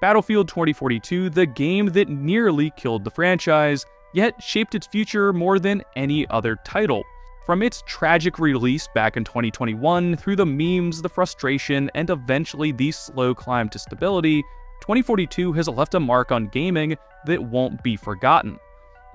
Battlefield 2042, the game that nearly killed the franchise, yet shaped its future more than any other title. From its tragic release back in 2021, through the memes, the frustration, and eventually the slow climb to stability, 2042 has left a mark on gaming that won't be forgotten.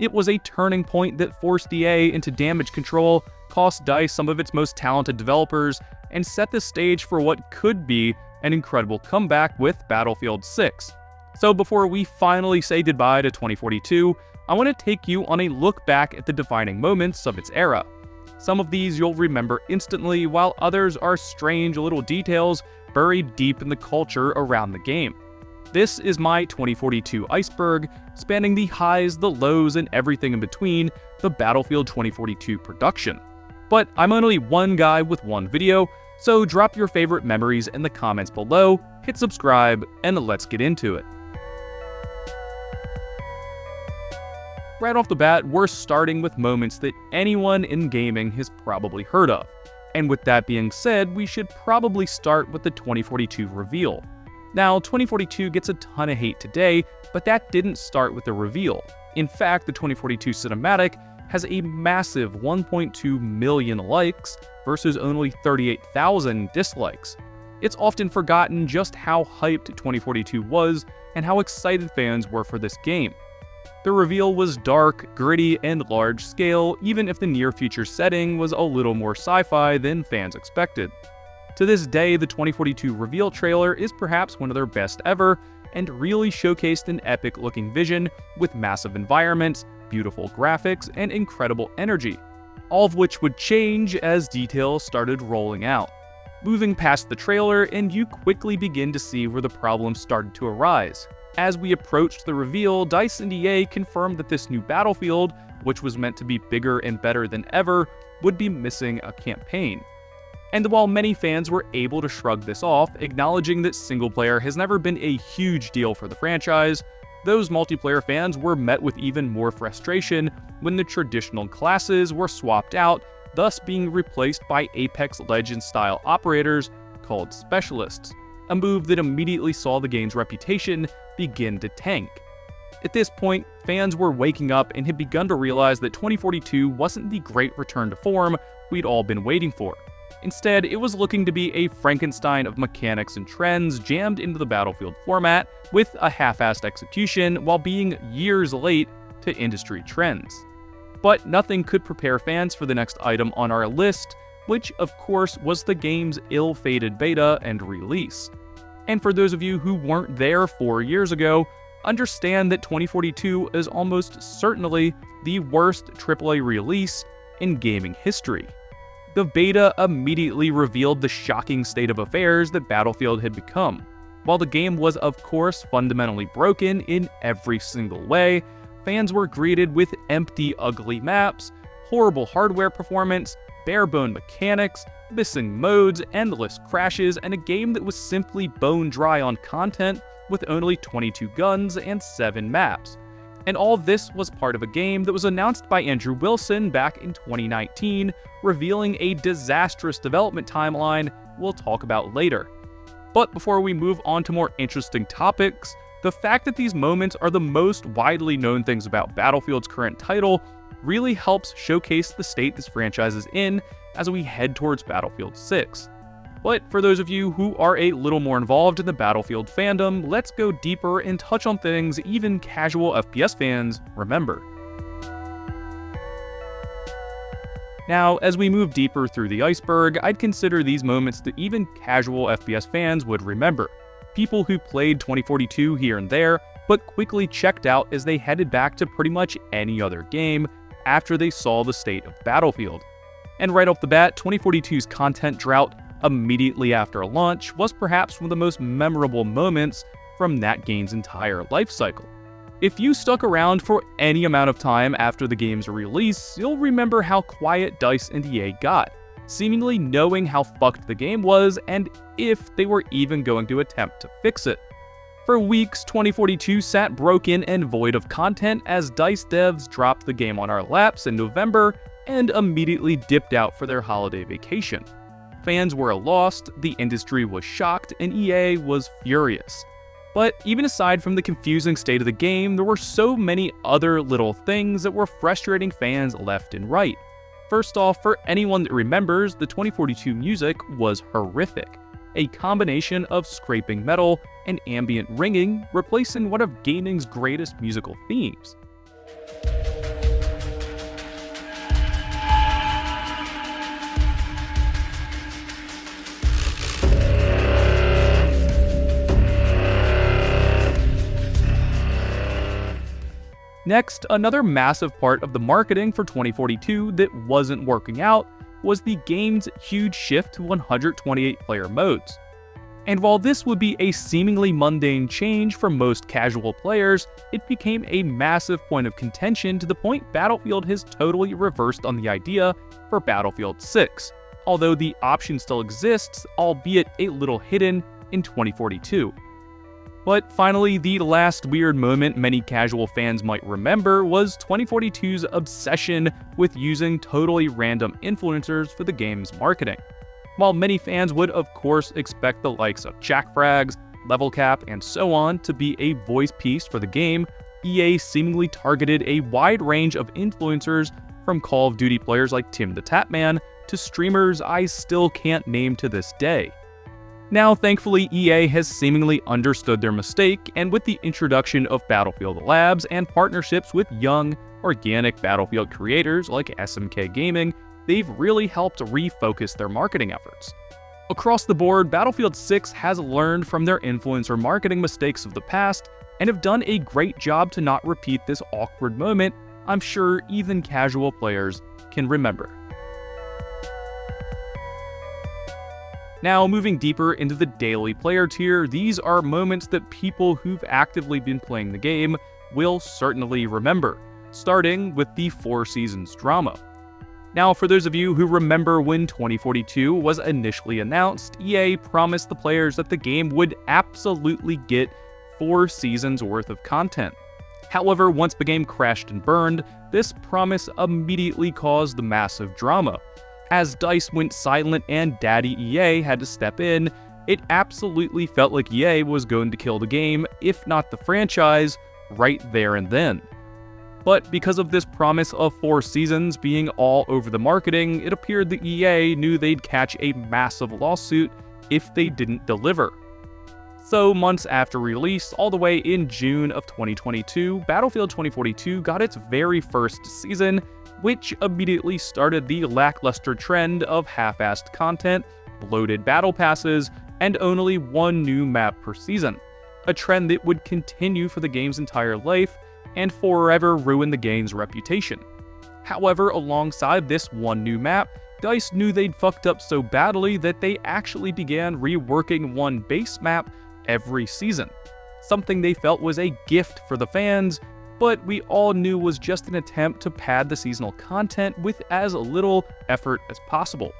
It was a turning point that forced EA into damage control, cost DICE some of its most talented developers, and set the stage for what could be an incredible comeback with Battlefield 6. So before we finally say goodbye to 2042, I want to take you on a look back at the defining moments of its era. Some of these you'll remember instantly, while others are strange little details buried deep in the culture around the game. This is my 2042 Iceberg, spanning the highs, the lows, and everything in between the Battlefield 2042 production. But I'm only one guy with one video, so drop your favorite memories in the comments below, hit subscribe, and let's get into it. Right off the bat, we're starting with moments that anyone in gaming has probably heard of. And with that being said, we should probably start with the 2042 reveal. Now, 2042 gets a ton of hate today, but that didn't start with the reveal. In fact, the 2042 cinematic has a massive 1.2 million likes versus only 38,000 dislikes. It's often forgotten just how hyped 2042 was and how excited fans were for this game. The reveal was dark, gritty, and large scale, even if the near future setting was a little more sci-fi than fans expected. To this day, the 2042 reveal trailer is perhaps one of their best ever, and really showcased an epic-looking vision with massive environments, beautiful graphics, and incredible energy, all of which would change as details started rolling out. Moving past the trailer, and you quickly begin to see where the problems started to arise. As we approached the reveal, DICE and EA confirmed that this new Battlefield, which was meant to be bigger and better than ever, would be missing a campaign. And while many fans were able to shrug this off, acknowledging that single-player has never been a huge deal for the franchise, those multiplayer fans were met with even more frustration when the traditional classes were swapped out, thus being replaced by Apex Legends-style operators called Specialists, a move that immediately saw the game's reputation begin to tank. At this point, fans were waking up and had begun to realize that 2042 wasn't the great return to form we'd all been waiting for. Instead, it was looking to be a Frankenstein of mechanics and trends jammed into the Battlefield format with a half-assed execution while being years late to industry trends. But nothing could prepare fans for the next item on our list, which of course was the game's ill-fated beta and release. And for those of you who weren't there 4 years ago, understand that 2042 is almost certainly the worst AAA release in gaming history. The beta immediately revealed the shocking state of affairs that Battlefield had become. While the game was of course fundamentally broken in every single way, fans were greeted with empty, ugly maps, horrible hardware performance, bare-bone mechanics, missing modes, endless crashes, and a game that was simply bone dry on content with only 22 guns and 7 maps. And all this was part of a game that was announced by Andrew Wilson back in 2019, revealing a disastrous development timeline we'll talk about later. But before we move on to more interesting topics, the fact that these moments are the most widely known things about Battlefield's current title really helps showcase the state this franchise is in as we head towards Battlefield 6. But for those of you who are a little more involved in the Battlefield fandom, let's go deeper and touch on things even casual FPS fans remember. Now, as we move deeper through the iceberg, I'd consider these moments that even casual FPS fans would remember. People who played 2042 here and there, but quickly checked out as they headed back to pretty much any other game after they saw the state of Battlefield. And right off the bat, 2042's content drought immediately after launch was perhaps one of the most memorable moments from that game's entire life cycle. If you stuck around for any amount of time after the game's release, you'll remember how quiet DICE and EA got, seemingly knowing how fucked the game was and if they were even going to attempt to fix it. For weeks, 2042 sat broken and void of content as DICE devs dropped the game on our laps in November and immediately dipped out for their holiday vacation. Fans were lost, the industry was shocked, and EA was furious. But even aside from the confusing state of the game, there were so many other little things that were frustrating fans left and right. First off, for anyone that remembers, the 2042 music was horrific. A combination of scraping metal and ambient ringing, replacing one of gaming's greatest musical themes. Next, another massive part of the marketing for 2042 that wasn't working out was the game's huge shift to 128-player modes. And while this would be a seemingly mundane change for most casual players, it became a massive point of contention to the point Battlefield has totally reversed on the idea for Battlefield 6, although the option still exists, albeit a little hidden, in 2042. But finally, the last weird moment many casual fans might remember was 2042's obsession with using totally random influencers for the game's marketing. While many fans would of course expect the likes of Jack Frags, Level Cap, and so on to be a voice piece for the game, EA seemingly targeted a wide range of influencers from Call of Duty players like Tim the Tatman to streamers I still can't name to this day. Now, thankfully, EA has seemingly understood their mistake, and with the introduction of Battlefield Labs and partnerships with young, organic Battlefield creators like SMK Gaming, they've really helped refocus their marketing efforts. Across the board, Battlefield 6 has learned from their influencer marketing mistakes of the past, and have done a great job to not repeat this awkward moment I'm sure even casual players can remember. Now, moving deeper into the daily player tier, these are moments that people who've actively been playing the game will certainly remember, starting with the Four Seasons drama. Now, for those of you who remember when 2042 was initially announced, EA promised the players that the game would absolutely get 4 seasons worth of content. However, once the game crashed and burned, this promise immediately caused massive drama. As DICE went silent and Daddy EA had to step in, it absolutely felt like EA was going to kill the game, if not the franchise, right there and then. But because of this promise of 4 seasons being all over the marketing, it appeared that EA knew they'd catch a massive lawsuit if they didn't deliver. So months after release, all the way in June of 2022, Battlefield 2042 got its very first season, which immediately started the lackluster trend of half-assed content, bloated battle passes, and only one new map per season, a trend that would continue for the game's entire life and forever ruin the game's reputation. However, alongside this one new map, DICE knew they'd fucked up so badly that they actually began reworking one base map every season, something they felt was a gift for the fans, but we all knew was just an attempt to pad the seasonal content with as little effort as possible.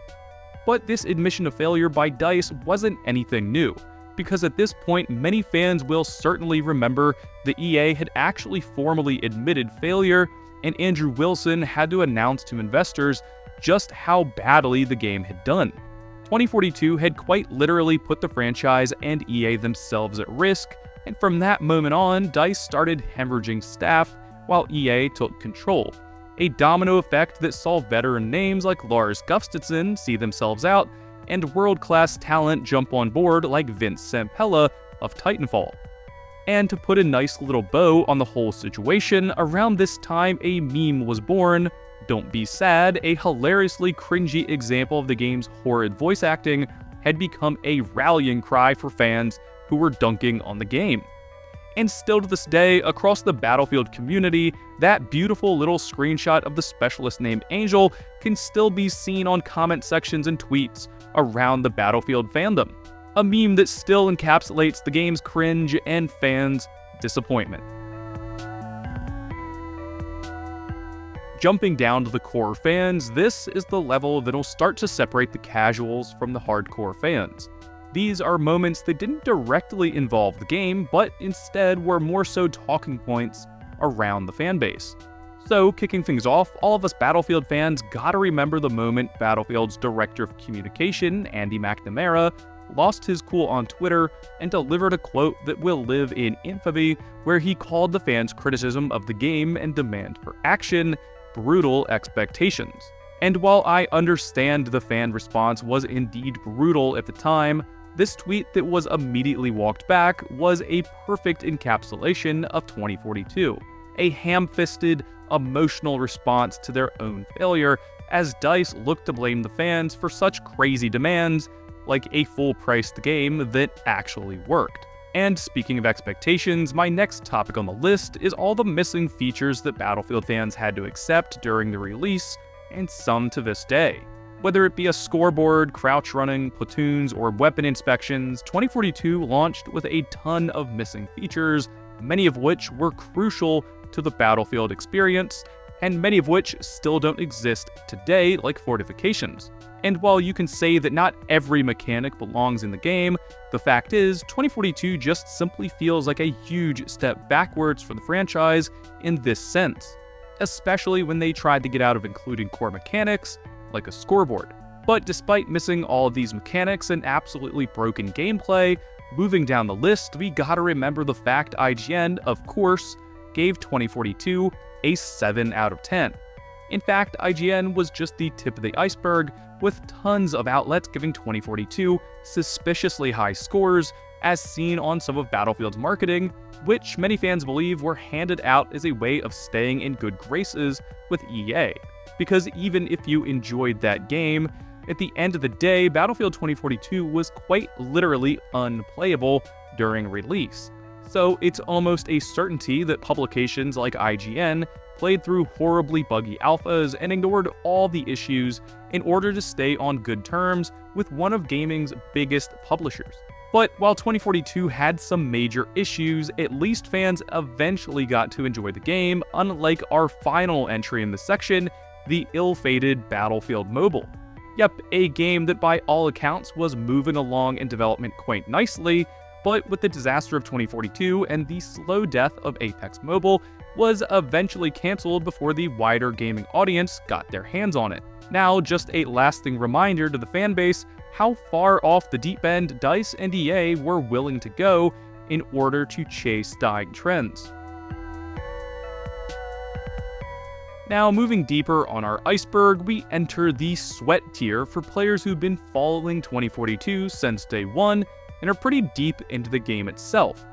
But this admission of failure by DICE wasn't anything new, because at this point many fans will certainly remember that EA had actually formally admitted failure, and Andrew Wilson had to announce to investors just how badly the game had done. 2042 had quite literally put the franchise and EA themselves at risk, and from that moment on, DICE started hemorrhaging staff while EA took control, a domino effect that saw veteran names like Lars Gustafsson see themselves out, and world-class talent jump on board like Vince Zampella of Titanfall. And to put a nice little bow on the whole situation, around this time a meme was born, Don't Be Sad, a hilariously cringy example of the game's horrid voice acting, had become a rallying cry for fans who were dunking on the game. And still to this day, across the Battlefield community, that beautiful little screenshot of the specialist named Angel can still be seen on comment sections and tweets around the Battlefield fandom, a meme that still encapsulates the game's cringe and fans' disappointment. Jumping down to the core fans, this is the level that'll start to separate the casuals from the hardcore fans. These are moments that didn't directly involve the game, but instead were more so talking points around the fanbase. So, kicking things off, all of us Battlefield fans gotta remember the moment Battlefield's Director of Communication, Andy McNamara, lost his cool on Twitter and delivered a quote that will live in infamy, where he called the fans' criticism of the game and demand for action brutal expectations. And while I understand the fan response was indeed brutal at the time, this tweet that was immediately walked back was a perfect encapsulation of 2042, a ham-fisted, emotional response to their own failure, as DICE looked to blame the fans for such crazy demands, like a full-priced game that actually worked. And speaking of expectations, my next topic on the list is all the missing features that Battlefield fans had to accept during the release, and some to this day. Whether it be a scoreboard, crouch running, platoons, or weapon inspections, 2042 launched with a ton of missing features, many of which were crucial to the Battlefield experience, and many of which still don't exist today, like fortifications. And while you can say that not every mechanic belongs in the game, the fact is, 2042 just simply feels like a huge step backwards for the franchise in this sense, especially when they tried to get out of including core mechanics, like a scoreboard. But despite missing all of these mechanics and absolutely broken gameplay, moving down the list, we gotta remember the fact IGN, of course, gave 2042 a 7 out of 10. In fact, IGN was just the tip of the iceberg, with tons of outlets giving 2042 suspiciously high scores, as seen on some of Battlefield's marketing, which many fans believe were handed out as a way of staying in good graces with EA. Because even if you enjoyed that game, at the end of the day, Battlefield 2042 was quite literally unplayable during release. So it's almost a certainty that publications like IGN played through horribly buggy alphas and ignored all the issues in order to stay on good terms with one of gaming's biggest publishers. But while 2042 had some major issues, at least fans eventually got to enjoy the game, unlike our final entry in the section, the ill-fated Battlefield Mobile. Yep, a game that by all accounts was moving along in development quite nicely, but with the disaster of 2042 and the slow death of Apex Mobile, was eventually cancelled before the wider gaming audience got their hands on it. Now, just a lasting reminder to the fanbase how far off the deep end DICE and EA were willing to go in order to chase dying trends. Now, moving deeper on our iceberg, we enter the sweat tier for players who've been following 2042 since day one and are pretty deep into the game itself.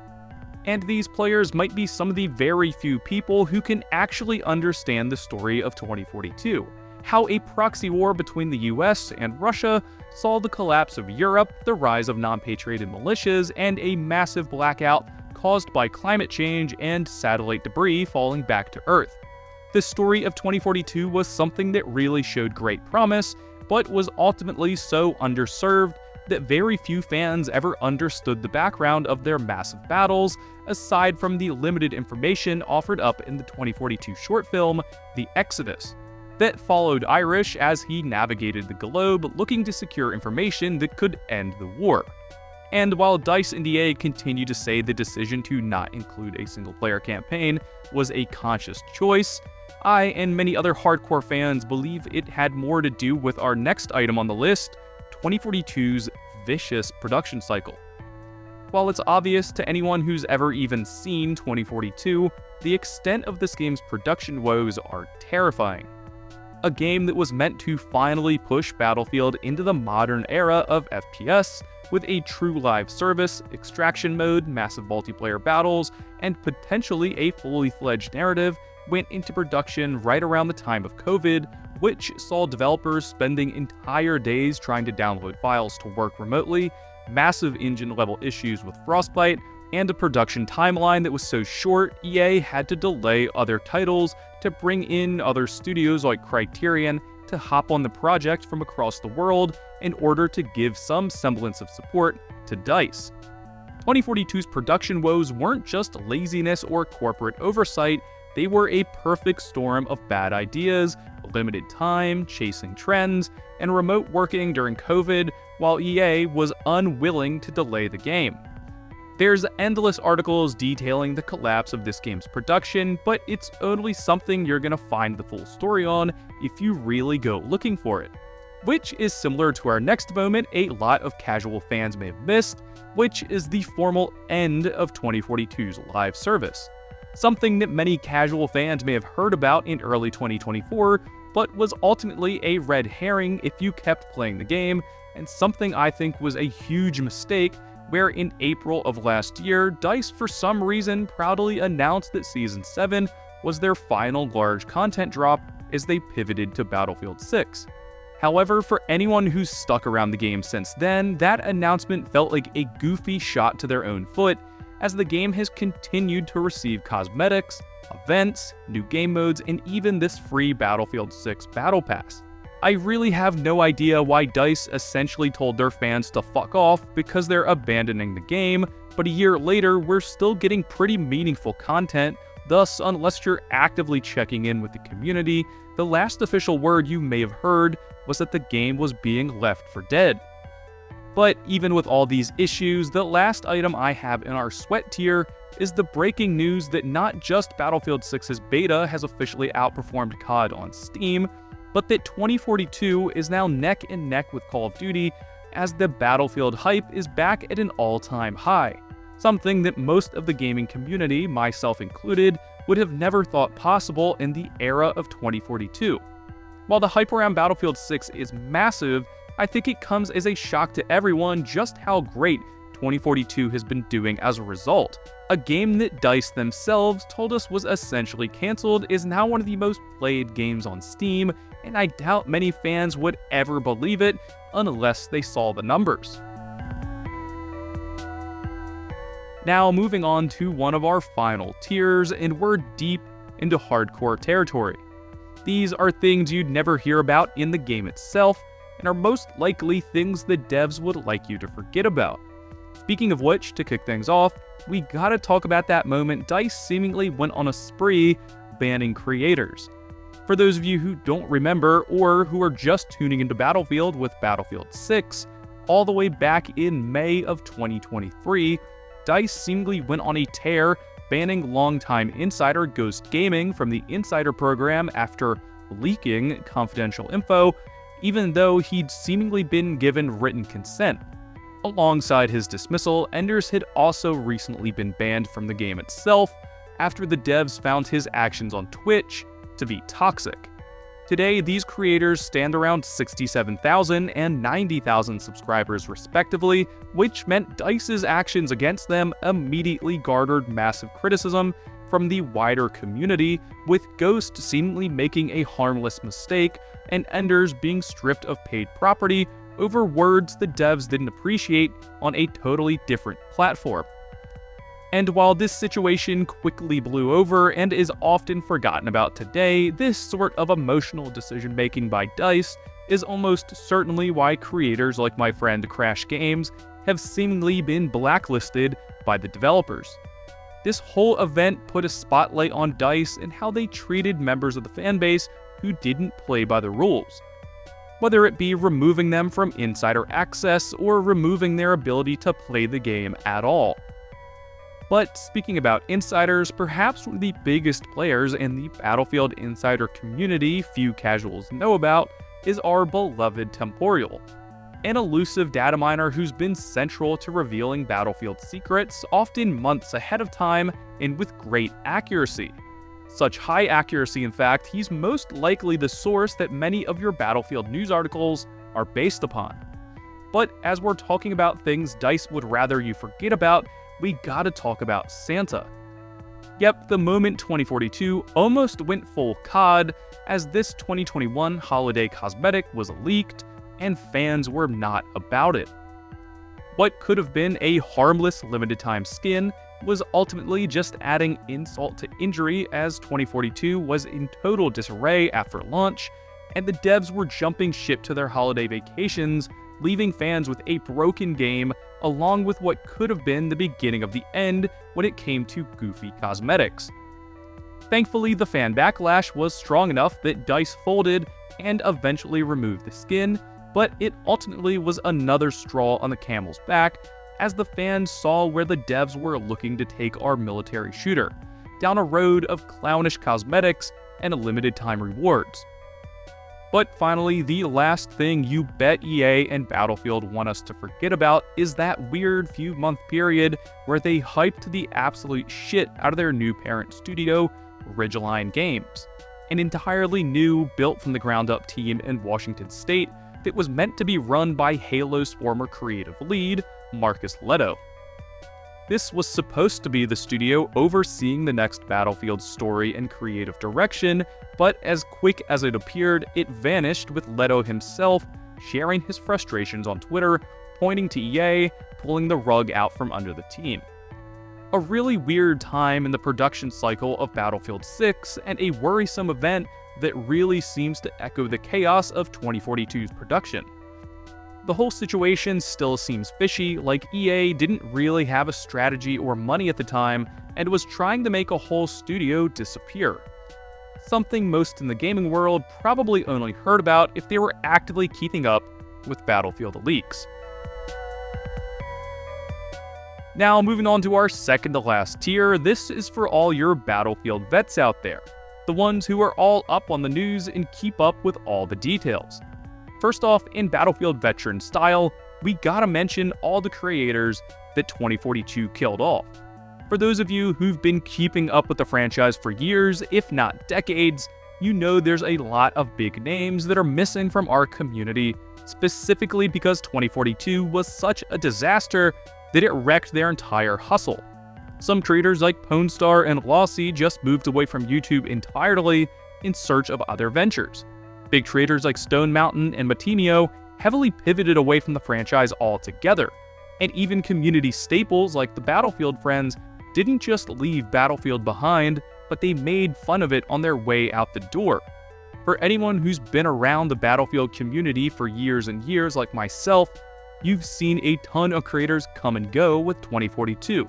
And these players might be some of the very few people who can actually understand the story of 2042, how a proxy war between the US and Russia saw the collapse of Europe, the rise of non-patriotic militias, and a massive blackout caused by climate change and satellite debris falling back to Earth. The story of 2042 was something that really showed great promise, but was ultimately so underserved that very few fans ever understood the background of their massive battles, aside from the limited information offered up in the 2042 short film, The Exodus, that followed Irish as he navigated the globe looking to secure information that could end the war. And while DICE and EA continue to say the decision to not include a single-player campaign was a conscious choice, I and many other hardcore fans believe it had more to do with our next item on the list, 2042's vicious production cycle. While it's obvious to anyone who's ever even seen 2042, the extent of this game's production woes are terrifying. A game that was meant to finally push Battlefield into the modern era of FPS, with a true live service, extraction mode, massive multiplayer battles, and potentially a fully fledged narrative, went into production right around the time of COVID, which saw developers spending entire days trying to download files to work remotely, massive engine-level issues with Frostbite, and a production timeline that was so short, EA had to delay other titles to bring in other studios like Criterion to hop on the project from across the world in order to give some semblance of support to DICE. 2042's production woes weren't just laziness or corporate oversight, they were a perfect storm of bad ideas, limited time, chasing trends, and remote working during COVID, while EA was unwilling to delay the game. There's endless articles detailing the collapse of this game's production, but it's only something you're gonna find the full story on if you really go looking for it. which is similar to our next moment a lot of casual fans may have missed, which is the formal end of 2042's live service. Something that many casual fans may have heard about in early 2024, but was ultimately a red herring if you kept playing the game, and something I think was a huge mistake, where in April of last year, DICE for some reason proudly announced that Season 7 was their final large content drop as they pivoted to Battlefield 6. However, for anyone who's stuck around the game since then, that announcement felt like a goofy shot to their own foot, as the game has continued to receive cosmetics, events, new game modes, and even this free Battlefield 6 Battle Pass. I really have no idea why DICE essentially told their fans to fuck off because they're abandoning the game, but a year later, we're still getting pretty meaningful content. Thus, unless you're actively checking in with the community, the last official word you may have heard was that the game was being left for dead. But even with all these issues, the last item I have in our sweat tier is the breaking news that not just Battlefield 6's beta has officially outperformed COD on Steam, but that 2042 is now neck and neck with Call of Duty, as the Battlefield hype is back at an all-time high, something that most of the gaming community, myself included, would have never thought possible in the era of 2042. While the hype around Battlefield 6 is massive, I think it comes as a shock to everyone just how great 2042 has been doing as a result. A game that DICE themselves told us was essentially cancelled is now one of the most played games on Steam, and I doubt many fans would ever believe it unless they saw the numbers. Now moving on to one of our final tiers, and we're deep into hardcore territory. These are things you'd never hear about in the game itself, and are most likely things the devs would like you to forget about. Speaking of which, to kick things off, we gotta talk about that moment DICE seemingly went on a spree banning creators. For those of you who don't remember, or who are just tuning into Battlefield with Battlefield 6, all the way back in May of 2023, DICE seemingly went on a tear, banning longtime insider Ghost Gaming from the Insider program after leaking confidential info, even though he'd seemingly been given written consent. Alongside his dismissal, Enders had also recently been banned from the game itself after the devs found his actions on Twitch to be toxic. Today, these creators stand around 67,000 and 90,000 subscribers respectively, which meant DICE's actions against them immediately garnered massive criticism from the wider community, with Ghost seemingly making a harmless mistake and Enders being stripped of paid property over words the devs didn't appreciate on a totally different platform. And while this situation quickly blew over and is often forgotten about today, this sort of emotional decision-making by DICE is almost certainly why creators like my friend Crash Games have seemingly been blacklisted by the developers. This whole event put a spotlight on DICE and how they treated members of the fanbase who didn't play by the rules, whether it be removing them from insider access or removing their ability to play the game at all. But speaking about insiders, perhaps one of the biggest players in the Battlefield insider community few casuals know about is our beloved Temporal, an elusive data miner who's been central to revealing Battlefield secrets, often months ahead of time and with great accuracy. Such high accuracy, in fact, he's most likely the source that many of your Battlefield news articles are based upon. But as we're talking about things DICE would rather you forget about, we gotta talk about Santa. Yep, the moment 2042 almost went full COD, as this 2021 holiday cosmetic was leaked, and fans were not about it. What could have been a harmless limited-time skin was ultimately just adding insult to injury, as 2042 was in total disarray after launch, and the devs were jumping ship to their holiday vacations, leaving fans with a broken game along with what could have been the beginning of the end when it came to goofy cosmetics. Thankfully, the fan backlash was strong enough that DICE folded and eventually removed the skin, but it ultimately was another straw on the camel's back, as the fans saw where the devs were looking to take our military shooter, down a road of clownish cosmetics and limited time rewards. But finally, the last thing you bet EA and Battlefield want us to forget about is that weird few-month period where they hyped the absolute shit out of their new parent studio, Ridgeline Games, an entirely new, built-from-the-ground-up team in Washington State that was meant to be run by Halo's former creative lead, Marcus Leto. This was supposed to be the studio overseeing the next Battlefield story and creative direction, but as quick as it appeared, it vanished with Leto himself sharing his frustrations on Twitter, pointing to EA, pulling the rug out from under the team. A really weird time in the production cycle of Battlefield 6, and a worrisome event that really seems to echo the chaos of 2042's production. The whole situation still seems fishy, like EA didn't really have a strategy or money at the time, and was trying to make a whole studio disappear. Something most in the gaming world probably only heard about if they were actively keeping up with Battlefield leaks. Now, moving on to our second to last tier, this is for all your Battlefield vets out there, the ones who are all up on the news and keep up with all the details. First off, in Battlefield veteran style, we gotta mention all the creators that 2042 killed off. For those of you who've been keeping up with the franchise for years, if not decades, you know there's a lot of big names that are missing from our community, specifically because 2042 was such a disaster that it wrecked their entire hustle. Some creators like Pwnstar and Logi just moved away from YouTube entirely in search of other ventures. Big creators like Stone Mountain and Matinio heavily pivoted away from the franchise altogether, and even community staples like the Battlefield friends didn't just leave Battlefield behind, but they made fun of it on their way out the door. For anyone who's been around the Battlefield community for years and years like myself, you've seen a ton of creators come and go with 2042,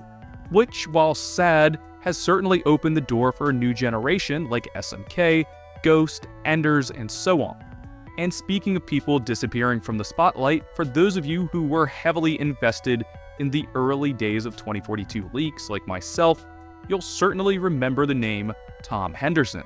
which, while sad, has certainly opened the door for a new generation like SMK, Ghost, Enders, and so on. And speaking of people disappearing from the spotlight, for those of you who were heavily invested in the early days of 2042 leaks like myself, you'll certainly remember the name Tom Henderson,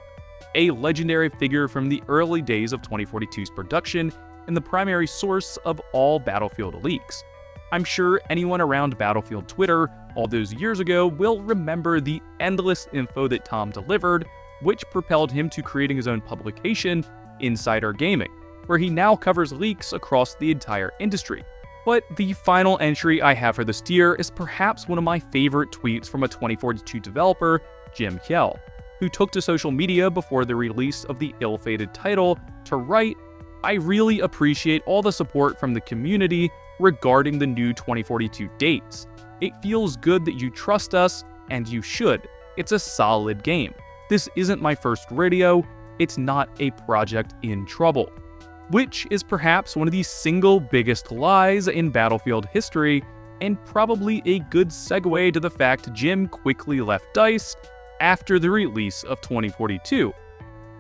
a legendary figure from the early days of 2042's production and the primary source of all Battlefield leaks. I'm sure anyone around Battlefield Twitter all those years ago will remember the endless info that Tom delivered, which propelled him to creating his own publication, Insider Gaming, where he now covers leaks across the entire industry. But the final entry I have for this tier is perhaps one of my favorite tweets from a 2042 developer, Jim Kjell, who took to social media before the release of the ill-fated title to write, "I really appreciate all the support from the community regarding the new 2042 dates. It feels good that you trust us, and you should. It's a solid game. This isn't my first radio, it's not a project in trouble." Which is perhaps one of the single biggest lies in Battlefield history, and probably a good segue to the fact Jim quickly left DICE after the release of 2042.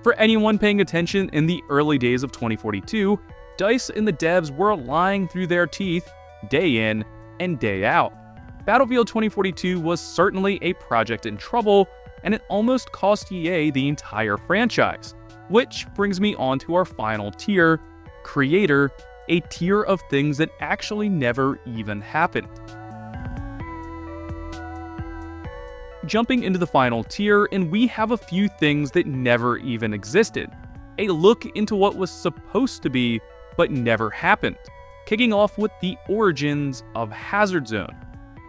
For anyone paying attention in the early days of 2042, DICE and the devs were lying through their teeth day in and day out. Battlefield 2042 was certainly a project in trouble, and it almost cost EA the entire franchise. Which brings me on to our final tier, Creator, a tier of things that actually never even happened. Jumping into the final tier, and we have a few things that never even existed. A look into what was supposed to be, but never happened. Kicking off with the origins of Hazard Zone.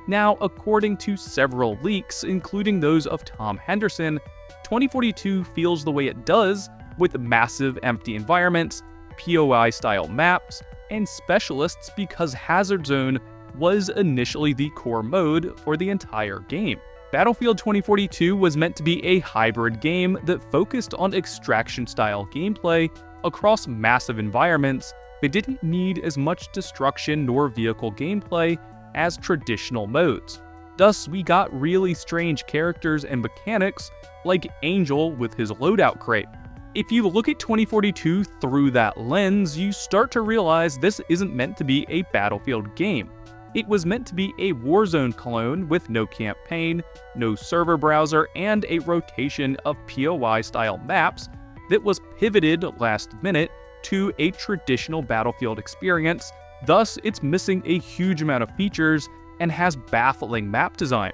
Now, according to several leaks, including those of Tom Henderson, 2042 feels the way it does, with massive empty environments, POI-style maps, and specialists because Hazard Zone was initially the core mode for the entire game. Battlefield 2042 was meant to be a hybrid game that focused on extraction-style gameplay across massive environments that didn't need as much destruction nor vehicle gameplay as traditional modes. Thus, we got really strange characters and mechanics like Angel with his loadout crate. If you look at 2042 through that lens, you start to realize this isn't meant to be a Battlefield game. It was meant to be a Warzone clone with no campaign, no server browser, and a rotation of POI-style maps that was pivoted last minute to a traditional Battlefield experience, thus it's missing a huge amount of features and has baffling map design.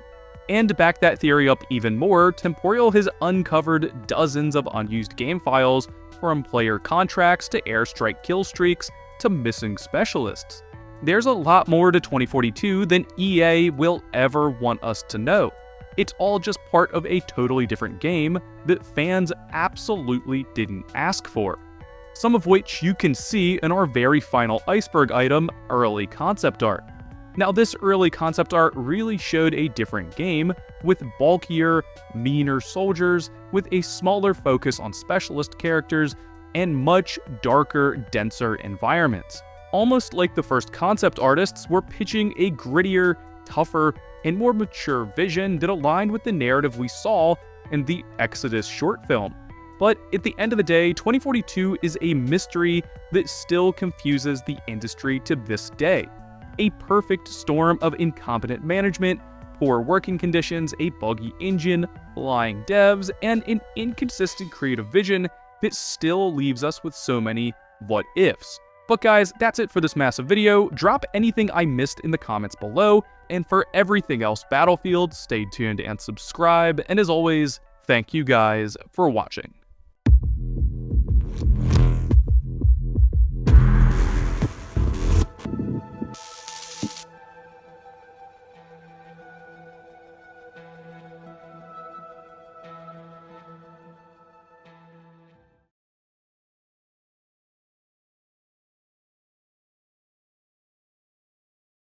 And to back that theory up even more, Temporal has uncovered dozens of unused game files, from player contracts to airstrike kill streaks to missing specialists. There's a lot more to 2042 than EA will ever want us to know. It's all just part of a totally different game that fans absolutely didn't ask for. Some of which you can see in our very final Iceberg item, Early Concept Art. Now, this early concept art really showed a different game, with bulkier, meaner soldiers, with a smaller focus on specialist characters, and much darker, denser environments. Almost like the first concept artists were pitching a grittier, tougher, and more mature vision that aligned with the narrative we saw in the Exodus short film. But at the end of the day, 2042 is a mystery that still confuses the industry to this day. A perfect storm of incompetent management, poor working conditions, a buggy engine, lying devs, and an inconsistent creative vision that still leaves us with so many what-ifs. But guys, that's it for this massive video. Drop anything I missed in the comments below, and for everything else Battlefield, stay tuned and subscribe, and as always, thank you guys for watching.